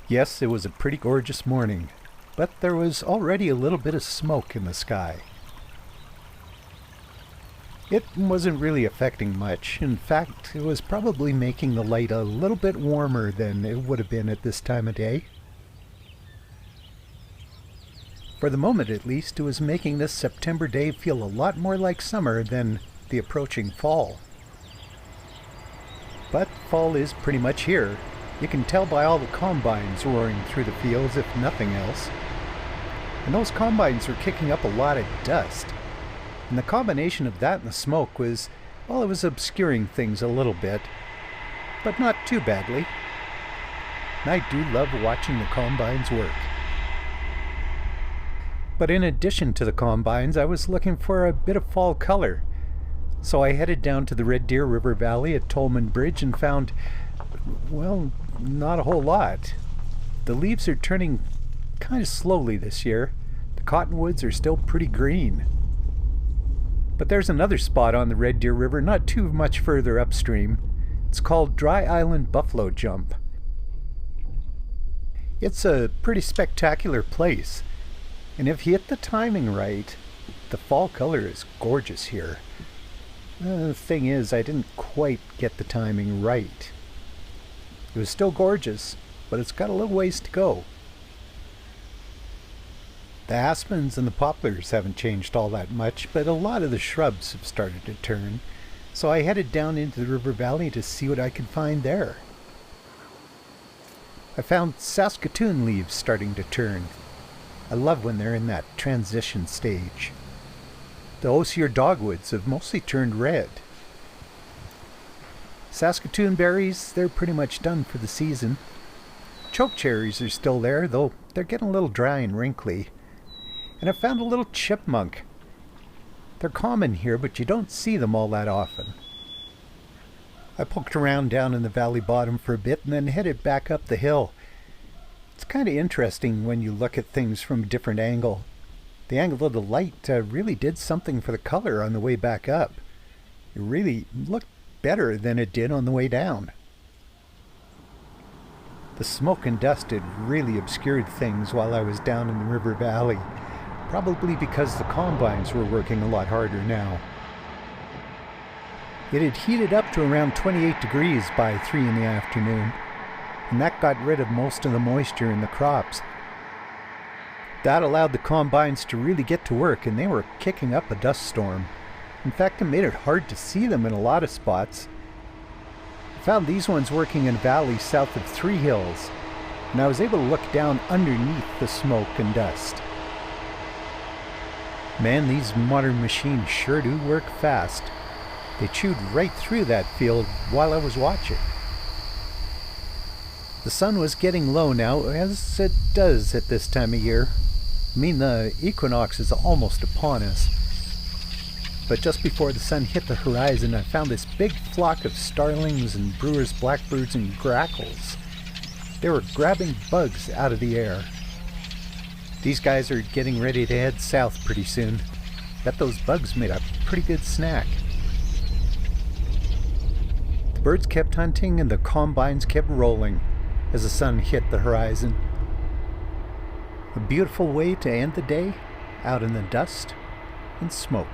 Yes, it was a pretty gorgeous morning, but there was already a little bit of smoke in the sky. It wasn't really affecting much. In fact, it was probably making the light a little bit warmer than it would have been at this time of day. For the moment at least, it was making this September day feel a lot more like summer than the approaching fall. But fall is pretty much here. You can tell by all the combines roaring through the fields, if nothing else. And those combines were kicking up a lot of dust. And the combination of that and the smoke was, well, it was obscuring things a little bit, but not too badly. And I do love watching the combines work. But in addition to the combines, I was looking for a bit of fall color. So I headed down to the Red Deer River Valley at Tolman Bridge and found, well, not a whole lot. The leaves are turning kind of slowly this year. The cottonwoods are still pretty green. But there's another spot on the Red Deer River not too much further upstream. It's called Dry Island Buffalo Jump. It's a pretty spectacular place. And if you hit the timing right, the fall color is gorgeous here. The thing is, I didn't quite get the timing right. It was still gorgeous, but it's got a little ways to go. The aspens and the poplars haven't changed all that much, but a lot of the shrubs have started to turn, so I headed down into the river valley to see what I could find there. I found Saskatoon leaves starting to turn. I love when they're in that transition stage. The osier dogwoods have mostly turned red. Saskatoon berries, they're pretty much done for the season. Chokecherries are still there, though they're getting a little dry and wrinkly. And I found a little chipmunk. They're common here, but you don't see them all that often. I poked around down in the valley bottom for a bit and then headed back up the hill. It's kind of interesting when you look at things from a different angle. The angle of the light really did something for the color on the way back up. It really looked better than it did on the way down. The smoke and dust had really obscured things while I was down in the river valley, probably because the combines were working a lot harder now. It had heated up to around 28 degrees by 3 in the afternoon, and that got rid of most of the moisture in the crops. That allowed the combines to really get to work, and they were kicking up a dust storm. In fact, it made it hard to see them in a lot of spots. I found these ones working in a valley south of Three Hills, and I was able to look down underneath the smoke and dust. Man, these modern machines sure do work fast. They chewed right through that field while I was watching. The sun was getting low now, as it does at this time of year. I mean, the equinox is almost upon us. But just before the sun hit the horizon, I found this big flock of starlings and brewer's blackbirds and grackles. They were grabbing bugs out of the air. These guys are getting ready to head south pretty soon. Bet those bugs made a pretty good snack. The birds kept hunting and the combines kept rolling as the sun hit the horizon. A beautiful way to end the day, out in the dust and smoke.